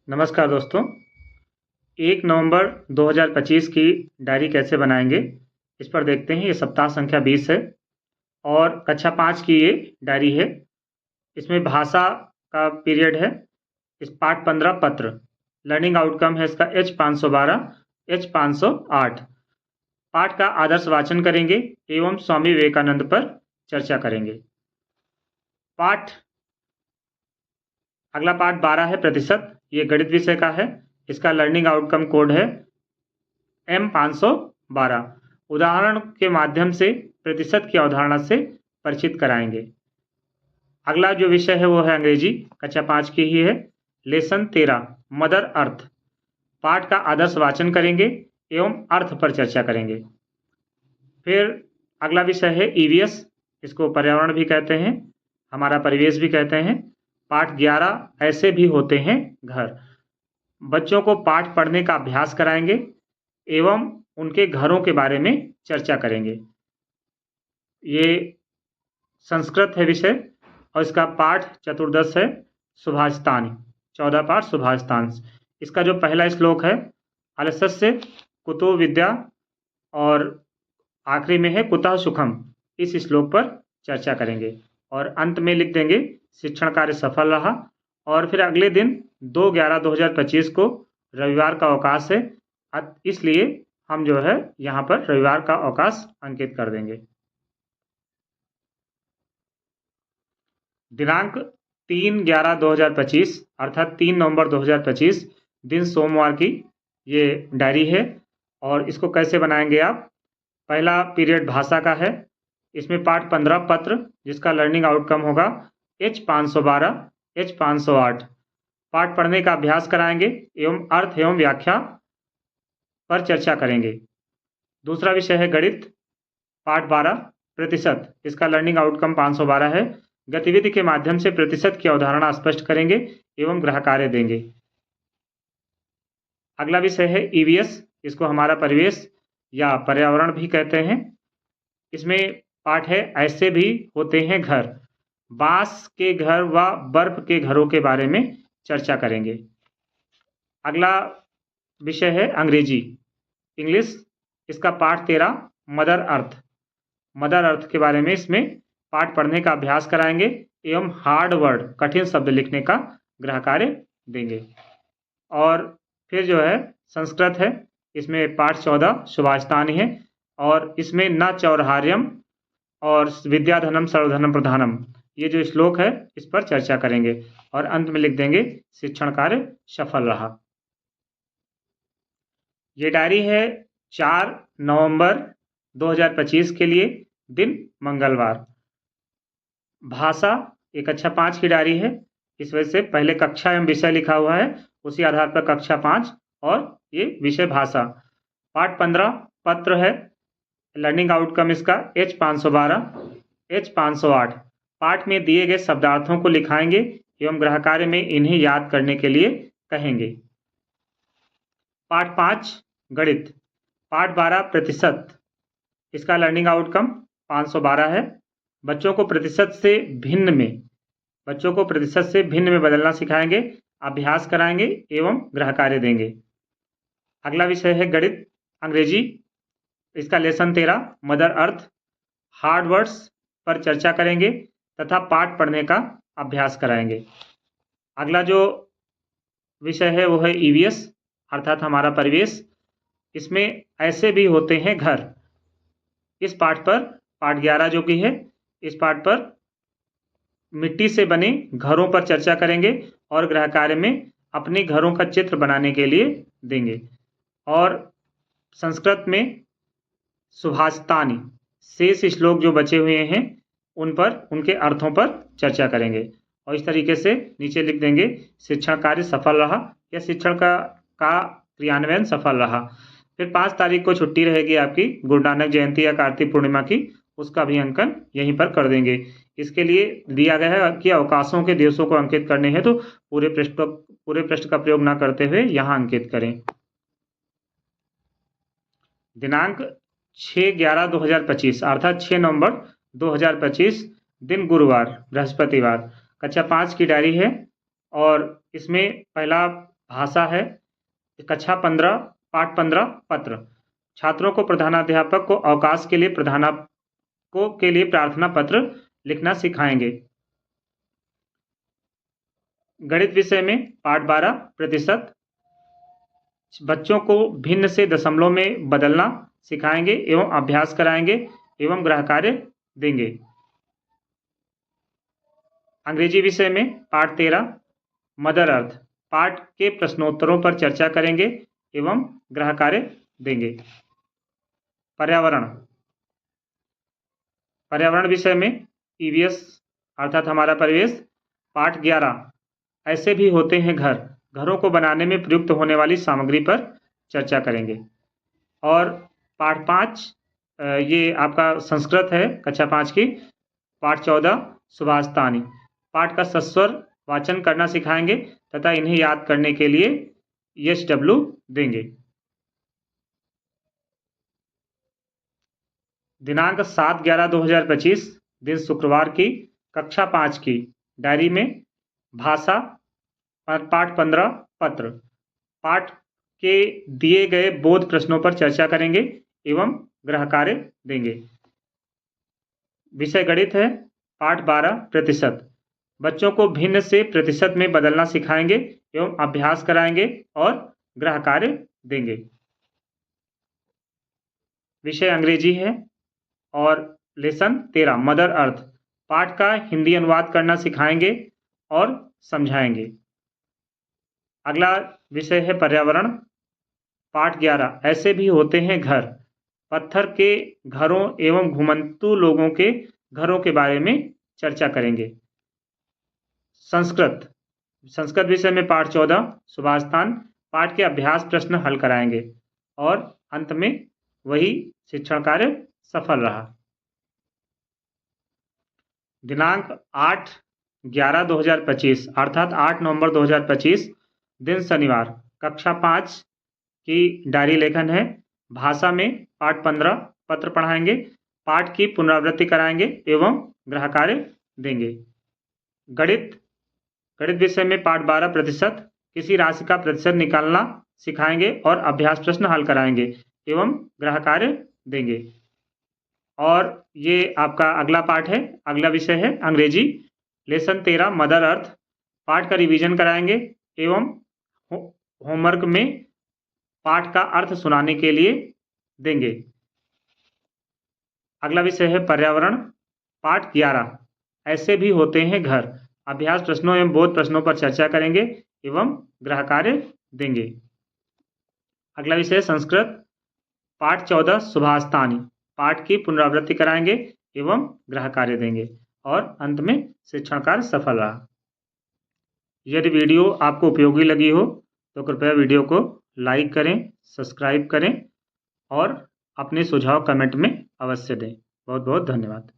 नमस्कार दोस्तों। 1 नवंबर 2025 की डायरी कैसे बनाएंगे, इस पर देखते हैं। ये सप्ताह संख्या 20 है और कक्षा 5 की ये डायरी है। इसमें भाषा का पीरियड है। इस पाठ 15 पत्र। लर्निंग आउटकम है इसका H512, H508। पाठ का आदर्श वाचन करेंगे एवं स्वामी विवेकानंद पर चर्चा करेंगे। अगला पाठ 12 है प्रतिशत। ये गणित विषय का है। इसका लर्निंग आउटकम कोड है M512। उदाहरण के माध्यम से प्रतिशत की अवधारणा से परिचित कराएंगे। अगला जो विषय है वो है अंग्रेजी, कक्षा 5 की ही है। Lesson 13 mother earth. पाठ का आदर्श वाचन करेंगे एवं अर्थ पर चर्चा करेंगे। फिर अगला विषय है ईवीएस। इसको पर्यावरण भी कहते हैं, हमारा परिवेश भी कहते हैं। पाठ 11 ऐसे भी होते हैं घर। बच्चों को पाठ पढ़ने का अभ्यास कराएंगे एवं उनके घरों के बारे में चर्चा करेंगे। ये संस्कृत है विषय और इसका पाठ चतुर्दश है सुभाषितानि। 14 पाठ सुभाषितांश। इसका जो पहला श्लोक है अलस्य कुतो विद्या और आखिरी में है कुतः सुखम। इस श्लोक पर चर्चा करेंगे और अंत में लिख देंगे शिक्षण कार्य सफल रहा। और फिर अगले दिन 2/11/2025 को रविवार का अवकाश है, इसलिए हम जो है यहाँ पर रविवार का अवकाश अंकित कर देंगे। दिनांक 3/11/2025 अर्थात 3 नवंबर 2025 दिन सोमवार की ये डायरी है। और इसको कैसे बनाएंगे आप? पहला पीरियड भाषा का है। इसमें पाठ 15 पत्र, जिसका लर्निंग आउटकम होगा H512, H508। पाठ पढ़ने का अभ्यास कराएंगे एवं अर्थ एवं व्याख्या पर चर्चा करेंगे। दूसरा विषय है गणित, पाठ 12 प्रतिशत। इसका लर्निंग आउटकम 512 है। गतिविधि के माध्यम से प्रतिशत की अवधारणा स्पष्ट करेंगे एवं गृह कार्य देंगे। अगला विषय है ईवीएस। इसको हमारा परिवेश या पर्यावरण भी कहते हैं। इसमें पाठ है ऐसे भी होते हैं घर। बांस के घर व बर्फ के घरों के बारे में चर्चा करेंगे। अगला विषय है अंग्रेजी, इंग्लिश। इसका पाठ 13 मदर अर्थ। मदर अर्थ के बारे में इसमें पाठ पढ़ने का अभ्यास कराएंगे एवं हार्ड वर्ड कठिन शब्द लिखने का गृह कार्य देंगे। और फिर जो है संस्कृत है। इसमें पाठ 14 सुभाषितानि है और इसमें न चौरहार्यम और विद्याधनम सर्वधनम प्रधानम, ये जो श्लोक है इस पर चर्चा करेंगे और अंत में लिख देंगे शिक्षण कार्य सफल रहा। ये डायरी है 4 नवंबर 2025 के लिए, दिन मंगलवार। भाषा एक कक्षा 5 की डायरी है। इस वजह से पहले कक्षा एवं विषय लिखा हुआ है, उसी आधार पर कक्षा 5 और ये विषय भाषा। पाठ 15 पत्र है। लर्निंग आउटकम इसका H512, H508। पाठ में दिए गए शब्दार्थों को लिखाएंगे एवं गृह कार्य में इन्हें याद करने के लिए कहेंगे। पाठ 5 गणित, पाठ 12 प्रतिशत। इसका लर्निंग आउटकम 512 है। बच्चों को प्रतिशत से भिन्न में बदलना सिखाएंगे, अभ्यास कराएंगे एवं गृह कार्य देंगे। अगला विषय है गणित अंग्रेजी। इसका lesson 13 mother earth. Hard words पर चर्चा करेंगे तथा पाठ पढ़ने का अभ्यास कराएंगे। अगला जो विषय है वो है ईवीएस अर्थात हमारा परिवेश। इसमें ऐसे भी होते हैं घर। इस पाठ पर पाठ 11 जो कि है, इस पाठ पर मिट्टी से बने घरों पर चर्चा करेंगे और गृह कार्य में अपने घरों का चित्र बनाने के लिए देंगे। और संस्कृत में सुभाषितानि शेष श्लोक जो बचे हुए हैं उन पर, उनके अर्थों पर चर्चा करेंगे। और इस तरीके से नीचे लिख देंगे शिक्षण कार्य सफल रहा या शिक्षण का क्रियान्वयन सफल रहा। फिर 5 तारीख को छुट्टी रहेगी आपकी, गुरु नानक जयंती या कार्तिक पूर्णिमा की, उसका भी अंकन यहीं पर कर देंगे। इसके लिए दिया गया है कि अवकाशों के दिवसों को अंकित करने हैं तो पूरे पृष्ठ का प्रयोग ना करते हुए यहाँ अंकित करें। दिनांक 6/11/2025 अर्थात 6 नवंबर 2025 दिन गुरुवार बृहस्पतिवार। कक्षा 5 की डायरी है और इसमें पहला भाषा है। कक्षा 15 पाठ 15 पत्र। छात्रों को प्रधानाध्यापक को अवकाश के लिए प्रार्थना पत्र लिखना सिखाएंगे। गणित विषय में पाठ 12 प्रतिशत। बच्चों को भिन्न से दशमलव में बदलना सिखाएंगे एवं अभ्यास कराएंगे एवं गृह कार्य देंगे। अंग्रेजी विषय में पाठ 13 मदर अर्थ। पाठ के प्रश्नोत्तरों पर चर्चा करेंगे एवं गृह कार्य देंगे। पर्यावरण विषय में ईवीएस अर्थात हमारा परिवेश। पाठ 11 ऐसे भी होते हैं घरों को बनाने में प्रयुक्त होने वाली सामग्री पर चर्चा करेंगे। और पाठ 5 ये आपका संस्कृत है, कक्षा 5 की। पाठ 14 सुभाषतानी। पाठ का सस्वर वाचन करना सिखाएंगे तथा इन्हें याद करने के लिए SW देंगे। दिनांक 7/11/2025 दिन शुक्रवार की कक्षा 5 की डायरी में भाषा पाठ 15 पत्र। पाठ के दिए गए बोध प्रश्नों पर चर्चा करेंगे एवं गृह कार्य देंगे। विषय गणित है। पाठ 12 प्रतिशत। बच्चों को भिन्न से प्रतिशत में बदलना सिखाएंगे एवं अभ्यास कराएंगे और गृह कार्य देंगे। विषय अंग्रेजी है और लेसन 13 मदर अर्थ। पाठ का हिंदी अनुवाद करना सिखाएंगे और समझाएंगे। अगला विषय है पर्यावरण। पाठ 11 ऐसे भी होते हैं पत्थर के घरों एवं घुमंतू लोगों के घरों के बारे में चर्चा करेंगे। संस्कृत विषय में पाठ 14 सुभाषतान। पाठ के अभ्यास प्रश्न हल कराएंगे और अंत में वही शिक्षण कार्य सफल रहा। दिनांक 8/11/2025 अर्थात 8 नवंबर 2025 दिन शनिवार कक्षा 5 की डायरी लेखन है। भाषा में पाठ 15 पत्र पढ़ाएंगे। पाठ की पुनरावृत्ति कराएंगे एवं गृह कार्य देंगे। गणित विषय में पाठ 12 प्रतिशत। किसी राशि का प्रतिशत निकालना सिखाएंगे और अभ्यास प्रश्न हल कराएंगे एवं गृह कार्य देंगे। और ये आपका अगला पाठ है। अगला विषय है अंग्रेजी लेसन 13 मदर अर्थ। पाठ का रिवीजन कराएंगे एवं होमवर्क में पाठ का अर्थ सुनाने के लिए देंगे। अगला विषय है पर्यावरण। पाठ 11 ऐसे भी होते हैं अभ्यास प्रश्नों एवं बोध प्रश्नों पर चर्चा करेंगे एवं गृह कार्य देंगे। अगला विषय संस्कृत। पाठ 14 सुभाषतानी। पाठ की पुनरावृत्ति कराएंगे एवं गृह कार्य देंगे और अंत में शिक्षण कार्य सफल रहा। यदि वीडियो आपको उपयोगी लगी हो तो कृपया वीडियो को लाइक करें, सब्सक्राइब करें और अपने सुझाव कमेंट में अवश्य दें। बहुत बहुत धन्यवाद।